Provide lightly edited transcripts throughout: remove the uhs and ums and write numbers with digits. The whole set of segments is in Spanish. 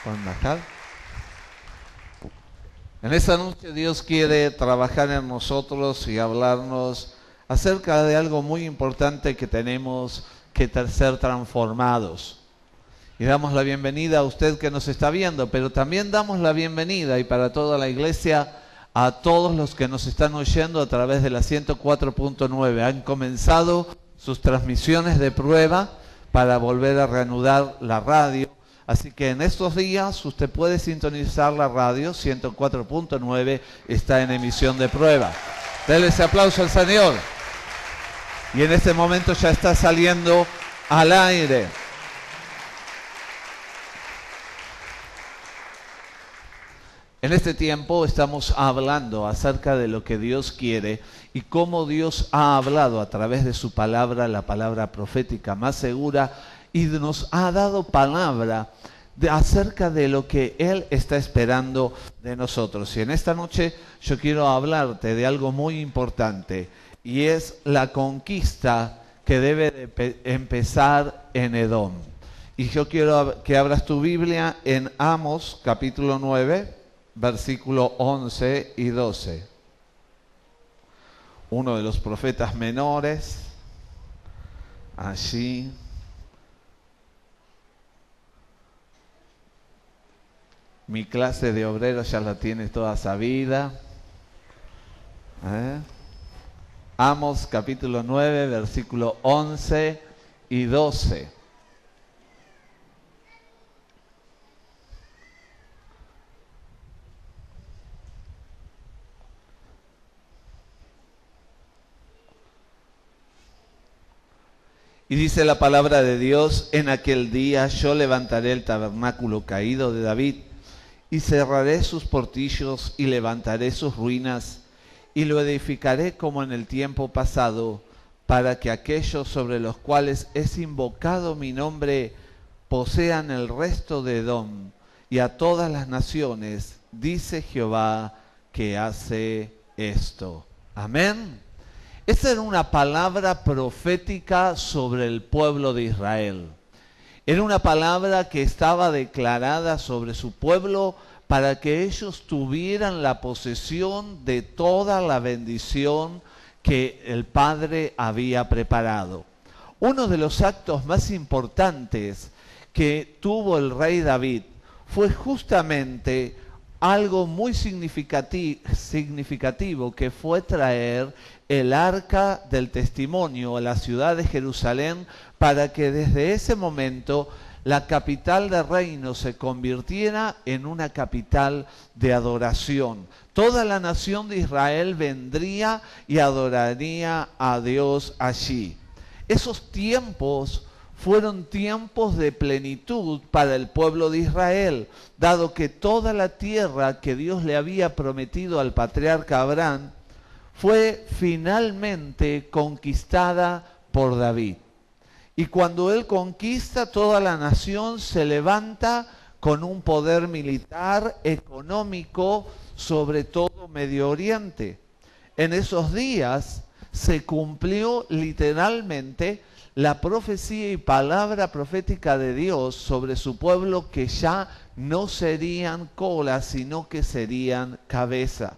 ¿Pueden bajar? En esta noche Dios quiere trabajar en nosotros y hablarnos acerca de algo muy importante que tenemos que ser transformados. Y damos la bienvenida a usted que nos está viendo, pero también damos la bienvenida, y para toda la iglesia, a todos los que nos están oyendo a través de la 104.9. Han comenzado sus transmisiones de prueba para volver a reanudar la radio. Así que en estos días usted puede sintonizar la radio 104.9, está en emisión de prueba. Denle ese aplauso al Señor. Y en este momento ya está saliendo al aire. En este tiempo estamos hablando acerca de lo que Dios quiere y cómo Dios ha hablado a través de su palabra, la palabra profética más segura, y nos ha dado palabra acerca de lo que Él está esperando de nosotros. Y en esta noche yo quiero hablarte de algo muy importante, y es la conquista que debe de empezar en Edom. Y yo quiero que abras tu Biblia en Amos capítulo 9, versículo 11 y 12. Uno de los profetas menores, allí. Mi clase de obrero ya la tiene toda sabida. Amos capítulo 9, versículo 11 y 12. Y dice la palabra de Dios: en aquel día yo levantaré el tabernáculo caído de David, y cerraré sus portillos y levantaré sus ruinas, y lo edificaré como en el tiempo pasado, para que aquellos sobre los cuales es invocado mi nombre posean el resto de Edom, y a todas las naciones, dice Jehová, que hace esto. Amén. Esta era una palabra profética sobre el pueblo de Israel. Era una palabra que estaba declarada sobre su pueblo para que ellos tuvieran la posesión de toda la bendición que el Padre había preparado. Uno de los actos más importantes que tuvo el rey David fue justamente algo muy significativo, que fue traer el arca del testimonio a la ciudad de Jerusalén, para que desde ese momento la capital del reino se convirtiera en una capital de adoración. Toda la nación de Israel vendría y adoraría a Dios allí. Esos tiempos fueron tiempos de plenitud para el pueblo de Israel, dado que toda la tierra que Dios le había prometido al patriarca Abraham fue finalmente conquistada por David. Y cuando él conquista, toda la nación se levanta con un poder militar, económico, sobre todo Medio Oriente. En esos días se cumplió literalmente la profecía y palabra profética de Dios sobre su pueblo, que ya no serían cola, sino que serían cabeza.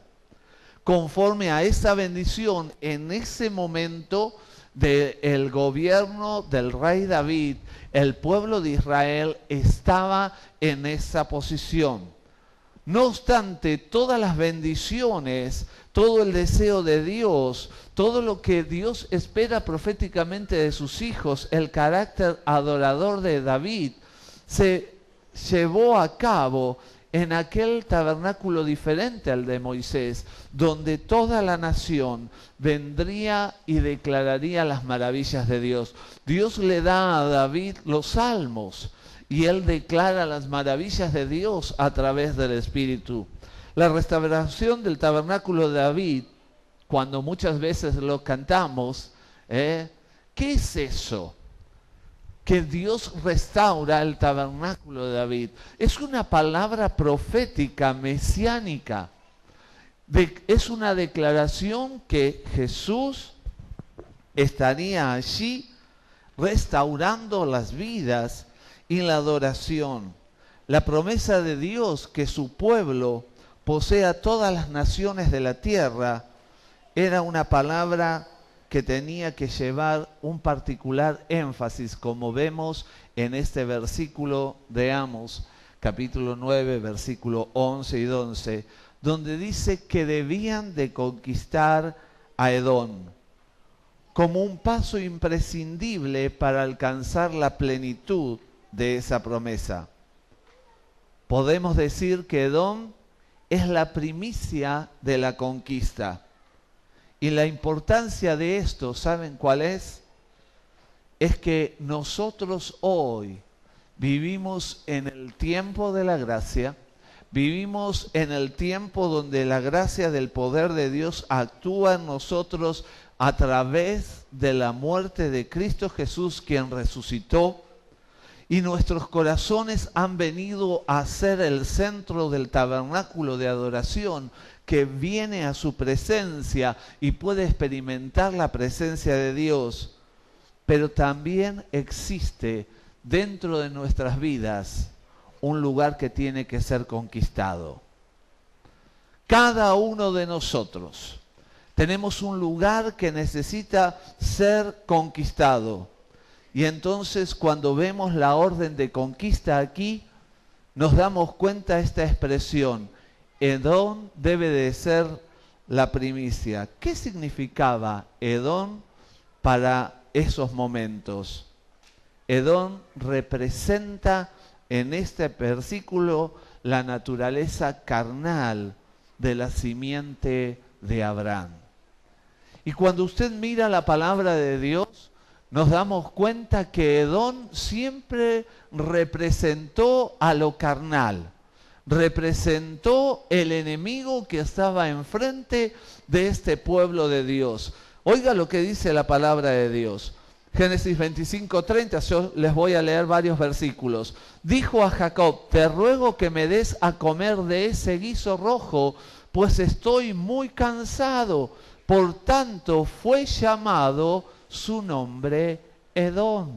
Conforme a esa bendición, en ese momento del gobierno del rey David, el pueblo de Israel estaba en esa posición. No obstante, todas las bendiciones, todo el deseo de Dios, todo lo que Dios espera proféticamente de sus hijos, el carácter adorador de David, se llevó a cabo en aquel tabernáculo diferente al de Moisés, donde toda la nación vendría y declararía las maravillas de Dios. Dios le da a David los salmos, y él declara las maravillas de Dios a través del Espíritu. La restauración del tabernáculo de David, cuando muchas veces lo cantamos, ¿qué es eso? Que Dios restaura el tabernáculo de David. Es una palabra profética, mesiánica. Es una declaración que Jesús estaría allí restaurando las vidas y la adoración. La promesa de Dios que su pueblo posea todas las naciones de la tierra era una palabra que tenía que llevar un particular énfasis, como vemos en este versículo de Amos, capítulo 9, versículo 11 y 12, donde dice que debían de conquistar a Edom como un paso imprescindible para alcanzar la plenitud de esa promesa. Podemos decir que Edom es la primicia de la conquista. Y la importancia de esto, ¿saben cuál es? Es que nosotros hoy vivimos en el tiempo de la gracia, vivimos en el tiempo donde la gracia del poder de Dios actúa en nosotros a través de la muerte de Cristo Jesús, quien resucitó, y nuestros corazones han venido a ser el centro del tabernáculo de adoración, que viene a su presencia y puede experimentar la presencia de Dios. Pero también existe dentro de nuestras vidas un lugar que tiene que ser conquistado. Cada uno de nosotros tenemos un lugar que necesita ser conquistado. Y entonces cuando vemos la orden de conquista aquí, nos damos cuenta de esta expresión: Edom debe de ser la primicia. ¿Qué significaba Edom para esos momentos? Edom representa en este versículo la naturaleza carnal de la simiente de Abraham. Y cuando usted mira la palabra de Dios, nos damos cuenta que Edom siempre representó a lo carnal, representó el enemigo que estaba enfrente de este pueblo de Dios. Oiga lo que dice la palabra de Dios. Génesis 25:30, yo les voy a leer varios versículos. Dijo a Jacob: te ruego que me des a comer de ese guiso rojo, pues estoy muy cansado. Por tanto fue llamado su nombre Edom.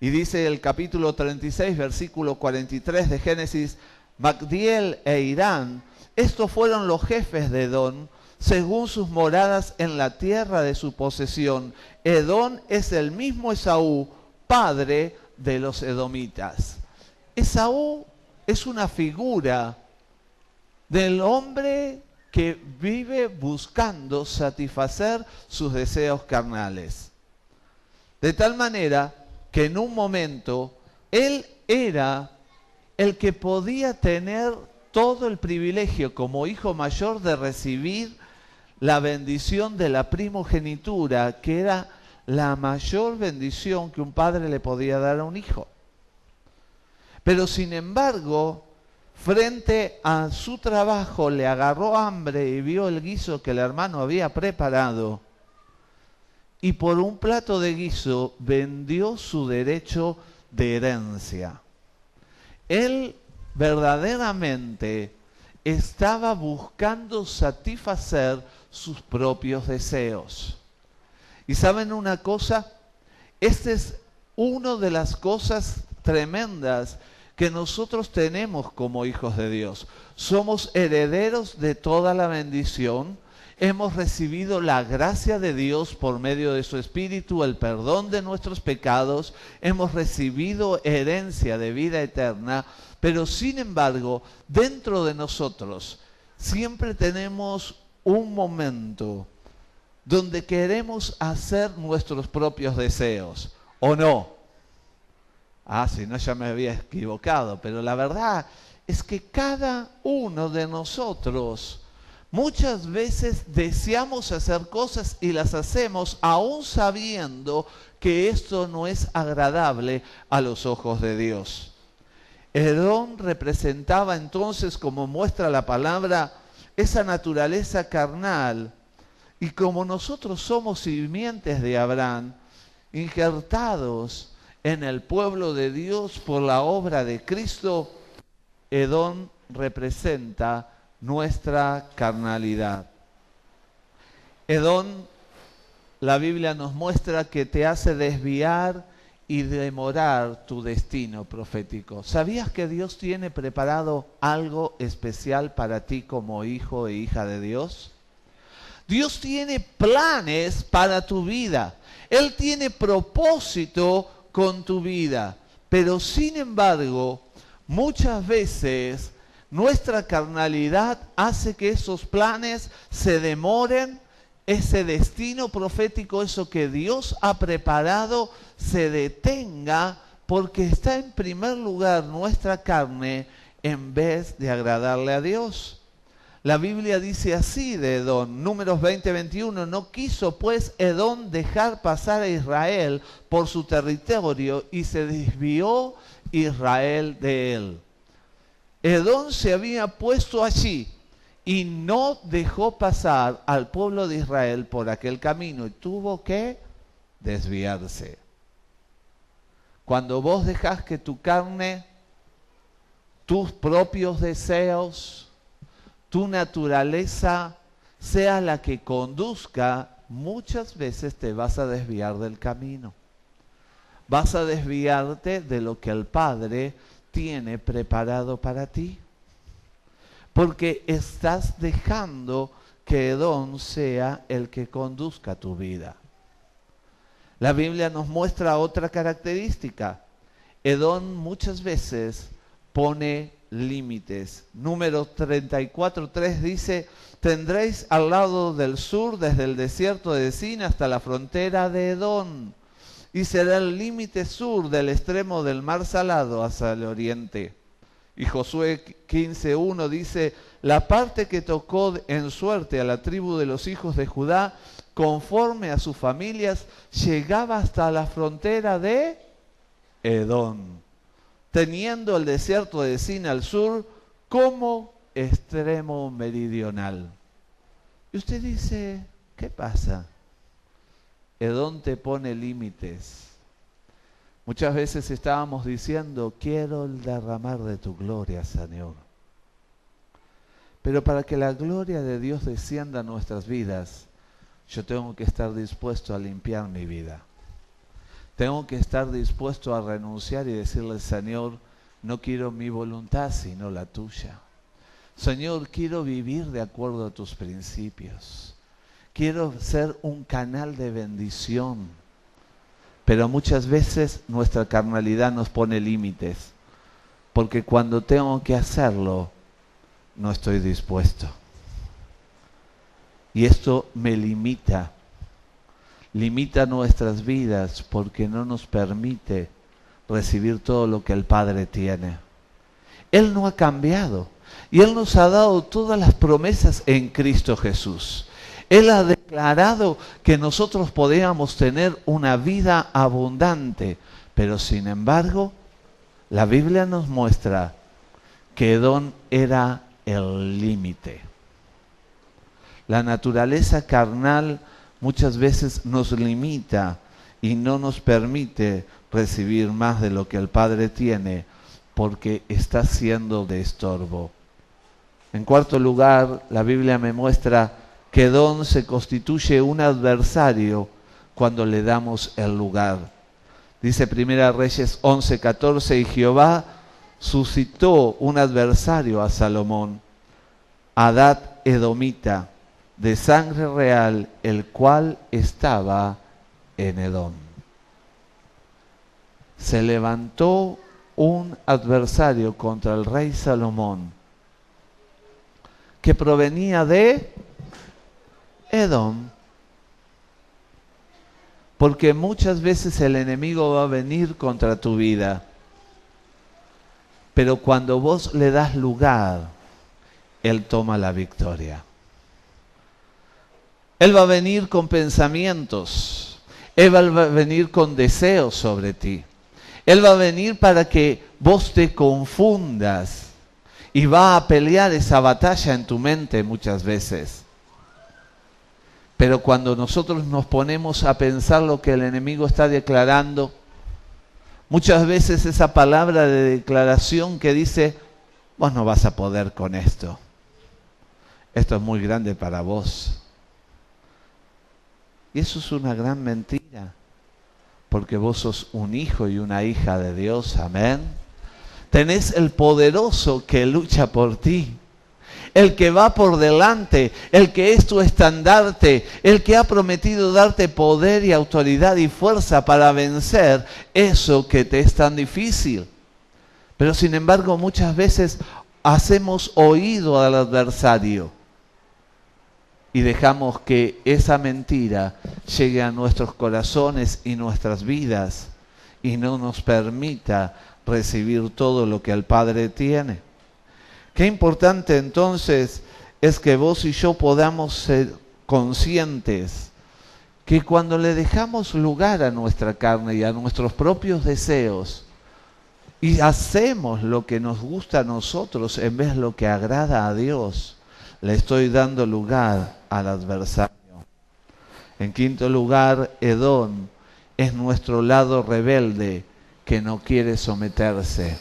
Y dice el capítulo 36, versículo 43 de Génesis: Magdiel e Irán, estos fueron los jefes de Edom, según sus moradas en la tierra de su posesión. Edom es el mismo Esaú, padre de los edomitas. Esaú es una figura del hombre que vive buscando satisfacer sus deseos carnales. De tal manera que en un momento él era el que podía tener todo el privilegio como hijo mayor de recibir la bendición de la primogenitura, que era la mayor bendición que un padre le podía dar a un hijo. Pero sin embargo, frente a su trabajo le agarró hambre y vio el guiso que el hermano había preparado, y por un plato de guiso vendió su derecho de herencia. Él verdaderamente estaba buscando satisfacer sus propios deseos. ¿Y saben una cosa? Esta es una de las cosas tremendas que nosotros tenemos como hijos de Dios. Somos herederos de toda la bendición. Hemos recibido la gracia de Dios por medio de su Espíritu, el perdón de nuestros pecados. Hemos recibido herencia de vida eterna. Pero sin embargo, dentro de nosotros siempre tenemos un momento donde queremos hacer nuestros propios deseos, ¿o no? Si no, ya me había equivocado, pero la verdad es que cada uno de nosotros muchas veces deseamos hacer cosas y las hacemos aún sabiendo que esto no es agradable a los ojos de Dios. Edom representaba entonces, como muestra la palabra, esa naturaleza carnal. Y como nosotros somos simientes de Abraham, injertados en el pueblo de Dios por la obra de Cristo, Edom representa nuestra carnalidad. Edom, la Biblia nos muestra que te hace desviar y demorar tu destino profético. ¿Sabías que Dios tiene preparado algo especial para ti como hijo e hija de Dios? Dios tiene planes para tu vida. Él tiene propósito con tu vida. Pero sin embargo, muchas veces nuestra carnalidad hace que esos planes se demoren, ese destino profético, eso que Dios ha preparado, se detenga porque está en primer lugar nuestra carne en vez de agradarle a Dios. La Biblia dice así de Edom, Números 20:21, no quiso pues Edom dejar pasar a Israel por su territorio y se desvió Israel de él. Edom se había puesto allí y no dejó pasar al pueblo de Israel por aquel camino y tuvo que desviarse. Cuando vos dejás que tu carne, tus propios deseos, tu naturaleza sea la que conduzca, muchas veces te vas a desviar del camino. Vas a desviarte de lo que el Padre tiene preparado para ti. Porque estás dejando que Edom sea el que conduzca tu vida. La Biblia nos muestra otra característica. Edom muchas veces pone límites. Número 34:3 dice, tendréis al lado del sur, desde el desierto de Sin hasta la frontera de Edom, y será el límite sur del extremo del mar Salado hacia el oriente. Y Josué 15:1 dice, la parte que tocó en suerte a la tribu de los hijos de Judá, conforme a sus familias, llegaba hasta la frontera de Edom, teniendo el desierto de Sin al sur como extremo meridional. Y usted dice, ¿qué pasa? Edom te pone límites. Muchas veces estábamos diciendo, quiero el derramar de tu gloria, Señor. Pero para que la gloria de Dios descienda a nuestras vidas, yo tengo que estar dispuesto a limpiar mi vida. Tengo que estar dispuesto a renunciar y decirle, Señor, no quiero mi voluntad sino la tuya. Señor, quiero vivir de acuerdo a tus principios. Quiero ser un canal de bendición. Pero muchas veces nuestra carnalidad nos pone límites. Porque cuando tengo que hacerlo, no estoy dispuesto. Y esto me limita. Limita nuestras vidas porque no nos permite recibir todo lo que el Padre tiene. Él no ha cambiado y Él nos ha dado todas las promesas en Cristo Jesús. Él ha declarado que nosotros podíamos tener una vida abundante, pero sin embargo, la Biblia nos muestra que Edom era el límite. La naturaleza carnal muchas veces nos limita y no nos permite recibir más de lo que el Padre tiene porque está siendo de estorbo. En cuarto lugar, la Biblia me muestra que Edom se constituye un adversario cuando le damos el lugar. Dice Primera Reyes 11:14, y Jehová suscitó un adversario a Salomón, Hadad Edomita, de sangre real, el cual estaba en Edom. Se levantó un adversario contra el rey Salomón, que provenía de Edom, porque muchas veces el enemigo va a venir contra tu vida, pero cuando vos le das lugar, él toma la victoria. Él va a venir con pensamientos, Él va a venir con deseos sobre ti. Él va a venir para que vos te confundas y va a pelear esa batalla en tu mente muchas veces. Pero cuando nosotros nos ponemos a pensar lo que el enemigo está declarando, muchas veces esa palabra de declaración que dice, vos no vas a poder con esto. Esto es muy grande para vos. Y eso es una gran mentira. porque vos sos un hijo y una hija de Dios, amén. Tenés el poderoso que lucha por ti, el que va por delante, el que es tu estandarte, el que ha prometido darte poder y autoridad y fuerza para vencer eso que te es tan difícil. Pero sin embargo, muchas veces hacemos oído al adversario y dejamos que esa mentira llegue a nuestros corazones y nuestras vidas y no nos permita recibir todo lo que el Padre tiene. Qué importante entonces es que vos y yo podamos ser conscientes que cuando le dejamos lugar a nuestra carne y a nuestros propios deseos y hacemos lo que nos gusta a nosotros en vez de lo que agrada a Dios, le estoy dando lugar al adversario. En quinto lugar, Edom es nuestro lado rebelde que no quiere someterse.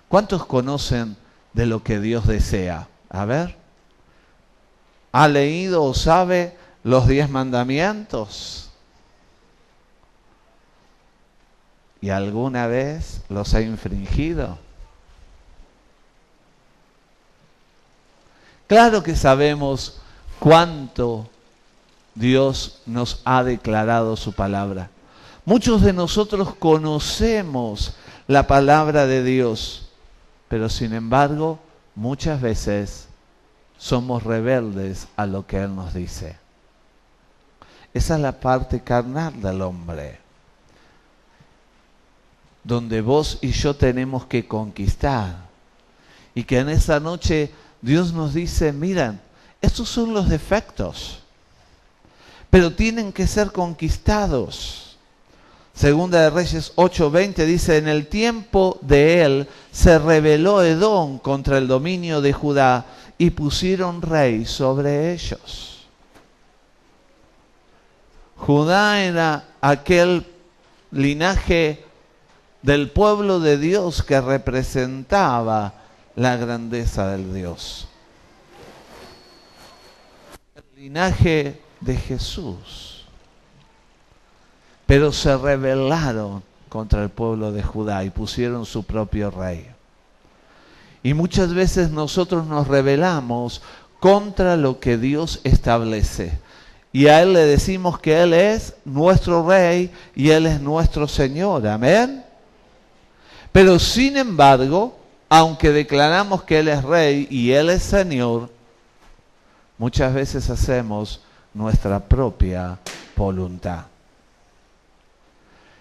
¿Cuántos conocen de lo que Dios desea? A ver. ¿Ha leído o sabe los 10 mandamientos? ¿Y alguna vez los ha infringido? Claro que sabemos cuánto Dios nos ha declarado su palabra. Muchos de nosotros conocemos la palabra de Dios, pero sin embargo, muchas veces somos rebeldes a lo que Él nos dice. Esa es la parte carnal del hombre, donde vos y yo tenemos que conquistar. Y que en esa noche Dios nos dice, miren, estos son los defectos, pero tienen que ser conquistados. Segunda de Reyes 8:20 dice, en el tiempo de él se rebeló Edom contra el dominio de Judá y pusieron rey sobre ellos. Judá era aquel linaje del pueblo de Dios que representaba la grandeza del Dios. El linaje de Jesús. Pero se rebelaron contra el pueblo de Judá y pusieron su propio rey. Y muchas veces nosotros nos rebelamos contra lo que Dios establece. Y a Él le decimos que Él es nuestro rey y Él es nuestro Señor. Amén. Pero sin embargo, aunque declaramos que Él es rey y Él es Señor, muchas veces hacemos nuestra propia voluntad.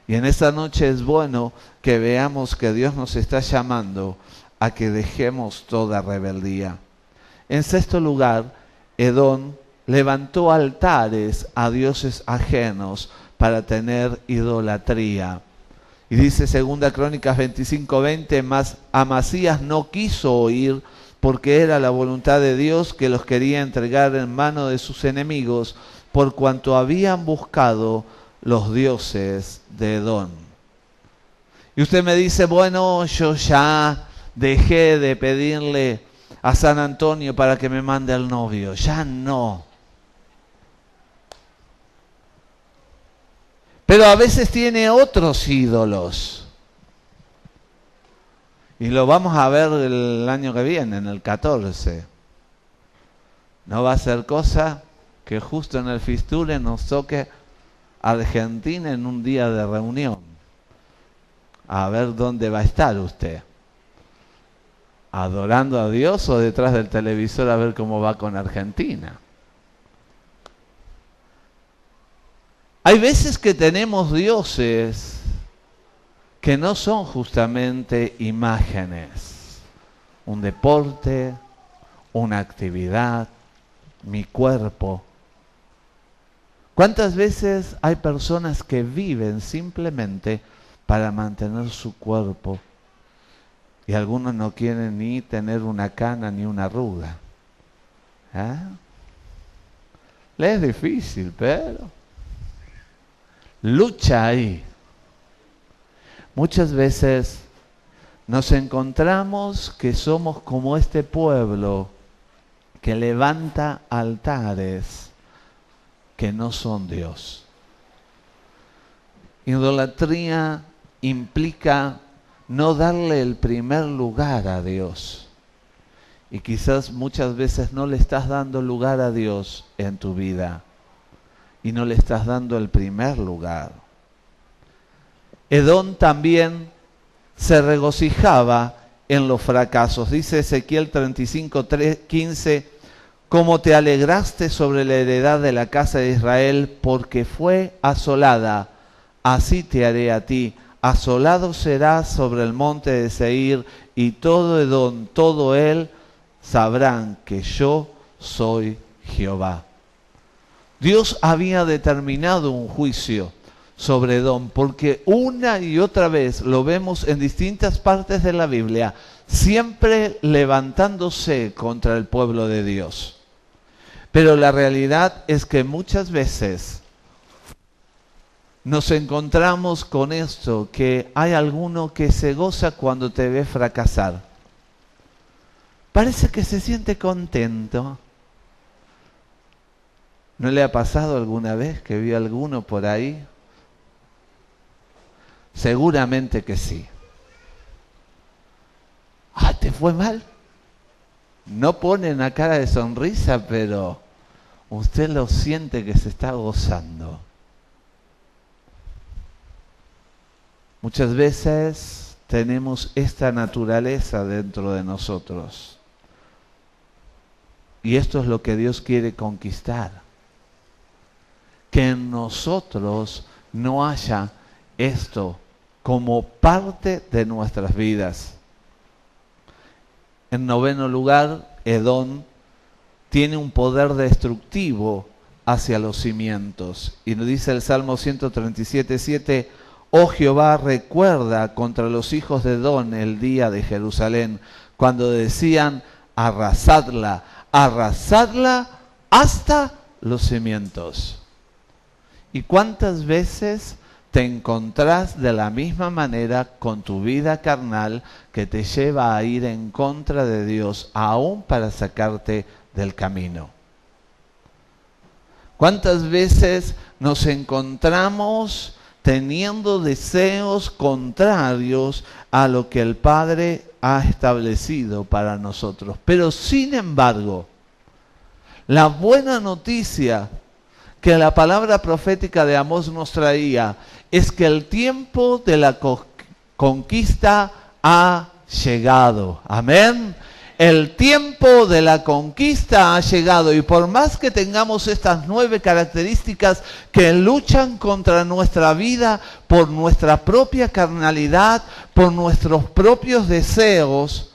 Y en esta noche es bueno que veamos que Dios nos está llamando a que dejemos toda rebeldía. En sexto lugar, Edom levantó altares a dioses ajenos para tener idolatría. Y dice 2 Crónicas 25:20, mas Amasías no quiso oír, porque era la voluntad de Dios que los quería entregar en mano de sus enemigos, por cuanto habían buscado los dioses de Edom. Y usted me dice, bueno, yo ya dejé de pedirle a San Antonio para que me mande al novio. Ya no. Pero a veces tiene otros ídolos. Y lo vamos a ver el año que viene, en el 14. No va a ser cosa que justo en el Fisture nos toque Argentina en un día de reunión. A ver dónde va a estar usted. ¿Adorando a Dios o detrás del televisor a ver cómo va con Argentina? Hay veces que tenemos dioses que no son justamente imágenes. Un deporte, una actividad, mi cuerpo. ¿Cuántas veces hay personas que viven simplemente para mantener su cuerpo? Y algunos no quieren ni tener una cana ni una arruga. ¿Eh? Le es difícil, pero lucha ahí. Muchas veces nos encontramos que somos como este pueblo que levanta altares que no son Dios. Idolatría implica no darle el primer lugar a Dios. Y quizás muchas veces no le estás dando lugar a Dios en tu vida. Y no le estás dando el primer lugar. Edom también se regocijaba en los fracasos. Dice Ezequiel 35:15, como te alegraste sobre la heredad de la casa de Israel, porque fue asolada, así te haré a ti. Asolado serás sobre el monte de Seir, y todo Edom, todo él, sabrán que yo soy Jehová. Dios había determinado un juicio sobre Edom, porque una y otra vez lo vemos en distintas partes de la Biblia, siempre levantándose contra el pueblo de Dios. Pero la realidad es que muchas veces nos encontramos con esto, que hay alguno que se goza cuando te ve fracasar. Parece que se siente contento. ¿No le ha pasado alguna vez que vio alguno por ahí? Seguramente que sí. Ah, ¿te fue mal? No pone una cara de sonrisa, pero usted lo siente que se está gozando. Muchas veces tenemos esta naturaleza dentro de nosotros. Y esto es lo que Dios quiere conquistar. Que en nosotros no haya esto como parte de nuestras vidas. En noveno lugar, Edom tiene un poder destructivo hacia los cimientos. Y nos dice el Salmo 137:7, oh Jehová, recuerda contra los hijos de Edom el día de Jerusalén, cuando decían, arrasadla, arrasadla hasta los cimientos. ¿Y cuántas veces te encontrás de la misma manera con tu vida carnal que te lleva a ir en contra de Dios, aún para sacarte del camino? ¿Cuántas veces nos encontramos teniendo deseos contrarios a lo que el Padre ha establecido para nosotros? Pero sin embargo, la buena noticia que la palabra profética de Amós nos traía es que el tiempo de la conquista ha llegado. Amén. El tiempo de la conquista ha llegado, y por más que tengamos estas 9 características que luchan contra nuestra vida por nuestra propia carnalidad, por nuestros propios deseos,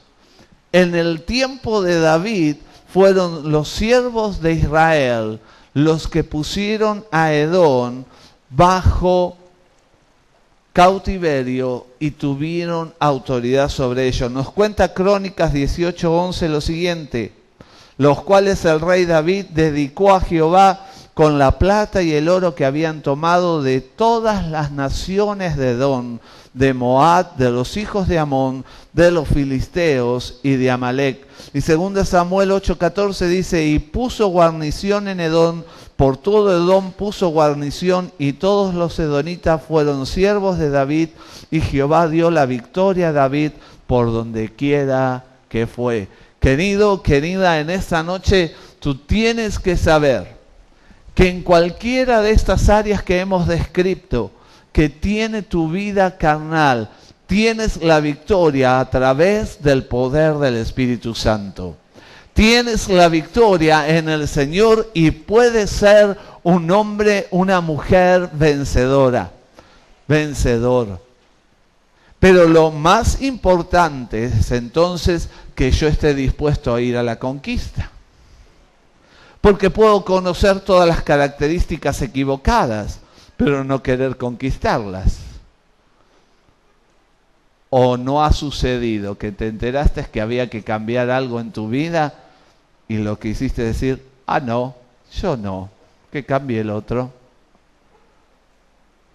en el tiempo de David fueron los siervos de Israel los que pusieron a Edom bajo cautiverio y tuvieron autoridad sobre ellos. Nos cuenta Crónicas 18:11 lo siguiente, los cuales el rey David dedicó a Jehová con la plata y el oro que habían tomado de todas las naciones de Edom, de Moab, de los hijos de Amón, de los filisteos y de Amalec. Y 2 Samuel 8:14 dice, y puso guarnición en Edom, por todo Edom puso guarnición, y todos los edonitas fueron siervos de David, y Jehová dio la victoria a David por donde quiera que fue. Querido, querida, en esta noche tú tienes que saber que en cualquiera de estas áreas que hemos descrito, que tiene tu vida carnal, tienes la victoria a través del poder del Espíritu Santo. Tienes la victoria en el Señor y puedes ser un hombre, una mujer vencedora, vencedor. Pero lo más importante es entonces que yo esté dispuesto a ir a la conquista. Porque puedo conocer todas las características equivocadas, pero no querer conquistarlas. ¿O no ha sucedido que te enteraste que había que cambiar algo en tu vida y lo que hiciste es decir, ah no, yo no, que cambie el otro?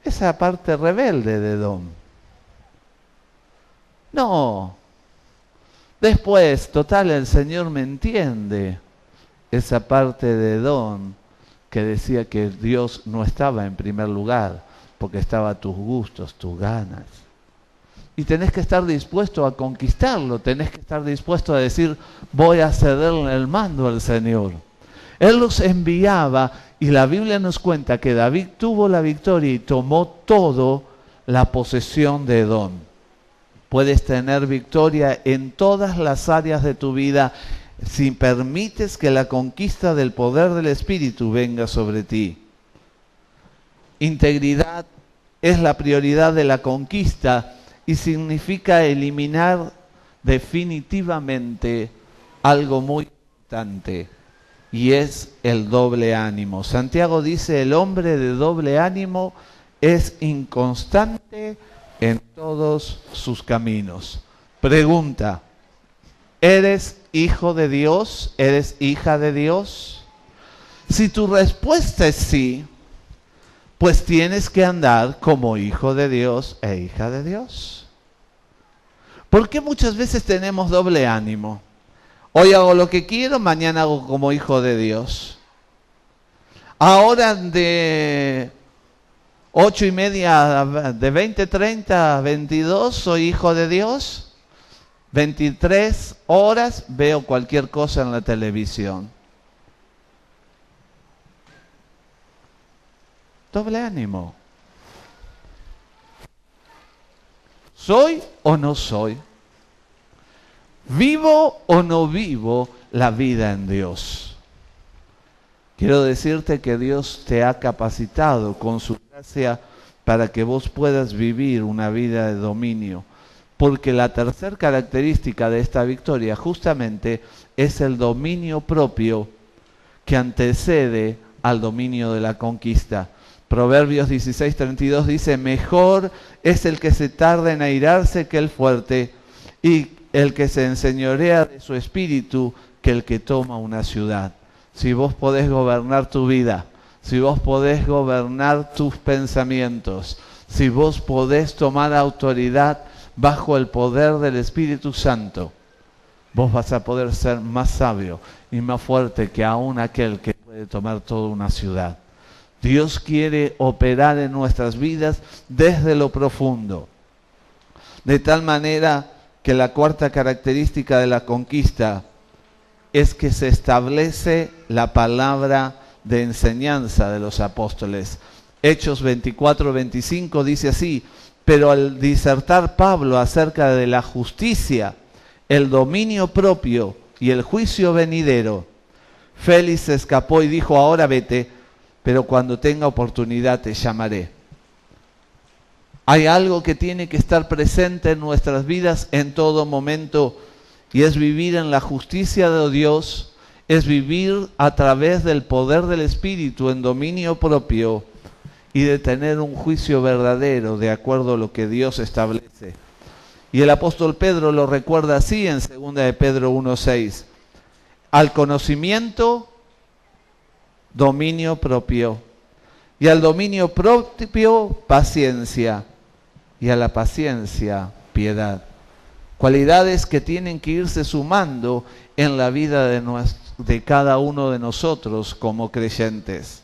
Esa parte rebelde de Edom. No. Después, total, el Señor me entiende. Esa parte de Edom que decía que Dios no estaba en primer lugar. porque estaba a tus gustos, tus ganas. Y tenés que estar dispuesto a conquistarlo, tenés que estar dispuesto a decir, voy a cederle el mando al Señor. Él los enviaba y la Biblia nos cuenta que David tuvo la victoria y tomó todo la posesión de Edom. Puedes tener victoria en todas las áreas de tu vida si permites que la conquista del poder del Espíritu venga sobre ti. Integridad es la prioridad de la conquista y significa eliminar definitivamente algo muy importante, y es el doble ánimo. Santiago dice, el hombre de doble ánimo es inconstante en todos sus caminos. Pregunta, ¿eres hijo de Dios? ¿Eres hija de Dios? Si tu respuesta es sí, pues tienes que andar como hijo de Dios e hija de Dios. ¿Por qué muchas veces tenemos doble ánimo? Hoy hago lo que quiero, mañana hago como hijo de Dios. Ahora de 8:30, de 20:30 a 22 soy hijo de Dios. 23 horas veo cualquier cosa en la televisión. Doble ánimo. ¿Soy o no soy? ¿Vivo o no vivo la vida en Dios? Quiero decirte que Dios te ha capacitado con su gracia para que vos puedas vivir una vida de dominio. Porque la tercera característica de esta victoria justamente es el dominio propio que antecede al dominio de la conquista. Proverbios 16:32 dice, mejor es el que se tarda en airarse que el fuerte, y el que se enseñorea de su espíritu que el que toma una ciudad. Si vos podés gobernar tu vida, si vos podés gobernar tus pensamientos, si vos podés tomar autoridad bajo el poder del Espíritu Santo, vos vas a poder ser más sabio y más fuerte que aún aquel que puede tomar toda una ciudad. Dios quiere operar en nuestras vidas desde lo profundo. De tal manera que la cuarta característica de la conquista es que se establece la palabra de enseñanza de los apóstoles. Hechos 24:25 dice así, pero al disertar Pablo acerca de la justicia, el dominio propio y el juicio venidero, Félix se escapó y dijo, ahora vete, pero cuando tenga oportunidad te llamaré. Hay algo que tiene que estar presente en nuestras vidas en todo momento, y es vivir en la justicia de Dios, es vivir a través del poder del Espíritu en dominio propio y de tener un juicio verdadero de acuerdo a lo que Dios establece. Y el apóstol Pedro lo recuerda así en 2 de Pedro 1:6. Al conocimiento, dominio propio, y al dominio propio, paciencia, y a la paciencia, piedad. Cualidades que tienen que irse sumando en la vida de cada uno de nosotros como creyentes.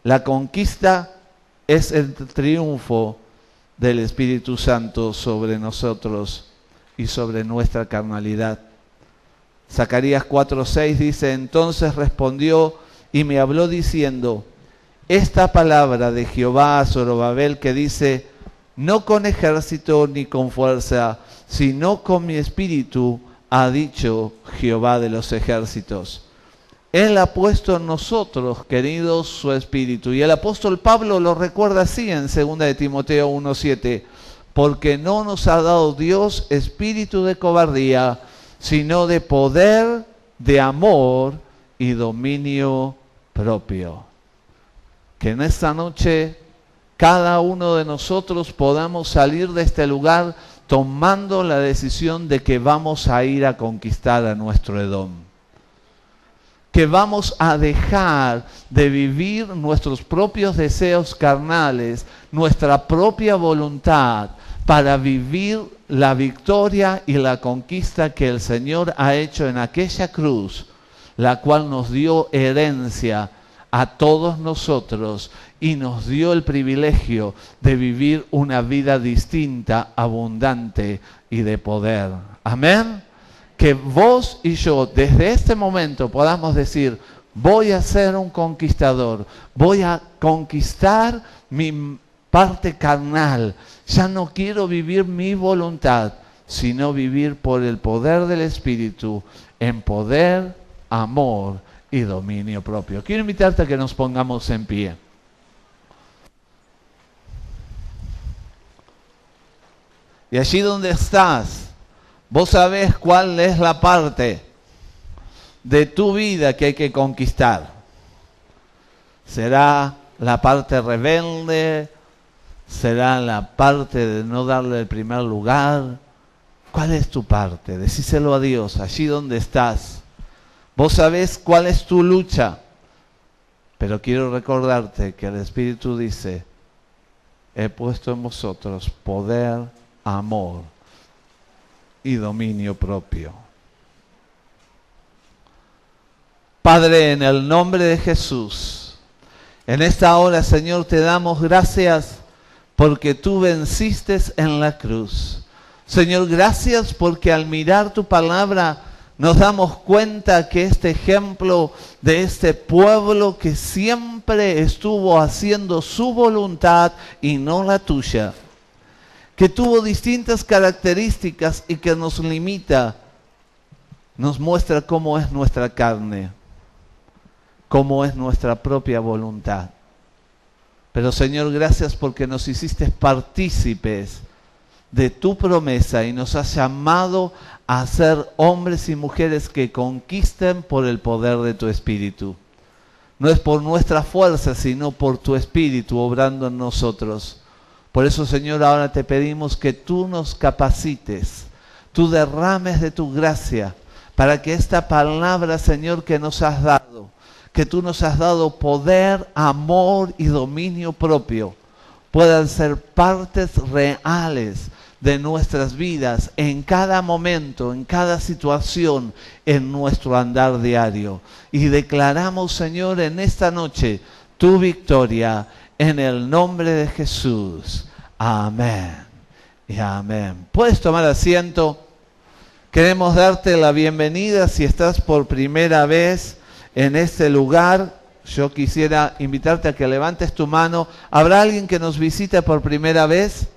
La conquista es el triunfo del Espíritu Santo sobre nosotros y sobre nuestra carnalidad. Zacarías 4:6 dice, entonces respondió y me habló diciendo, esta palabra de Jehová a Zorobabel que dice, no con ejército ni con fuerza, sino con mi espíritu, ha dicho Jehová de los ejércitos. Él ha puesto en nosotros, queridos, su espíritu. Y el apóstol Pablo lo recuerda así en 2 de Timoteo 1:7, porque no nos ha dado Dios espíritu de cobardía, sino de poder, de amor y dominio propio. Que en esta noche cada uno de nosotros podamos salir de este lugar tomando la decisión de que vamos a ir a conquistar a nuestro Edom. Que vamos a dejar de vivir nuestros propios deseos carnales, nuestra propia voluntad, para vivir la victoria y la conquista que el Señor ha hecho en aquella cruz, la cual nos dio herencia a todos nosotros y nos dio el privilegio de vivir una vida distinta, abundante y de poder. Amén. Que vos y yo desde este momento podamos decir: voy a ser un conquistador, voy a conquistar mi parte carnal. Ya no quiero vivir mi voluntad, sino vivir por el poder del Espíritu, en poder, amor y dominio propio. Quiero invitarte a que nos pongamos en pie. Y allí donde estás, vos sabés cuál es la parte de tu vida que hay que conquistar. ¿Será la parte rebelde? ¿Será la parte de no darle el primer lugar? ¿Cuál es tu parte? Decíselo a Dios, allí donde estás. Vos sabés cuál es tu lucha, pero quiero recordarte que el Espíritu dice: he puesto en vosotros poder, amor y dominio propio. Padre, en el nombre de Jesús, en esta hora, Señor, te damos gracias porque tú venciste en la cruz. Señor, gracias porque al mirar tu palabra nos damos cuenta que este ejemplo de este pueblo que siempre estuvo haciendo su voluntad y no la tuya, que tuvo distintas características y que nos limita, nos muestra cómo es nuestra carne, cómo es nuestra propia voluntad. Pero Señor, gracias porque nos hiciste partícipes de tu promesa y nos has llamado a ser hombres y mujeres que conquisten por el poder de tu Espíritu. No es por nuestra fuerza, sino por tu Espíritu obrando en nosotros. Por eso, Señor, ahora te pedimos que tú nos capacites, tú derrames de tu gracia, para que esta palabra, Señor, que nos has dado, que tú nos has dado poder, amor y dominio propio, puedan ser partes reales de nuestras vidas en cada momento, en cada situación, en nuestro andar diario. Y declaramos, Señor, en esta noche tu victoria en el nombre de Jesús. Amén y amén. Puedes tomar asiento. Queremos darte la bienvenida si estás por primera vez en este lugar. Yo quisiera invitarte a que levantes tu mano. ¿Habrá alguien que nos visite por primera vez?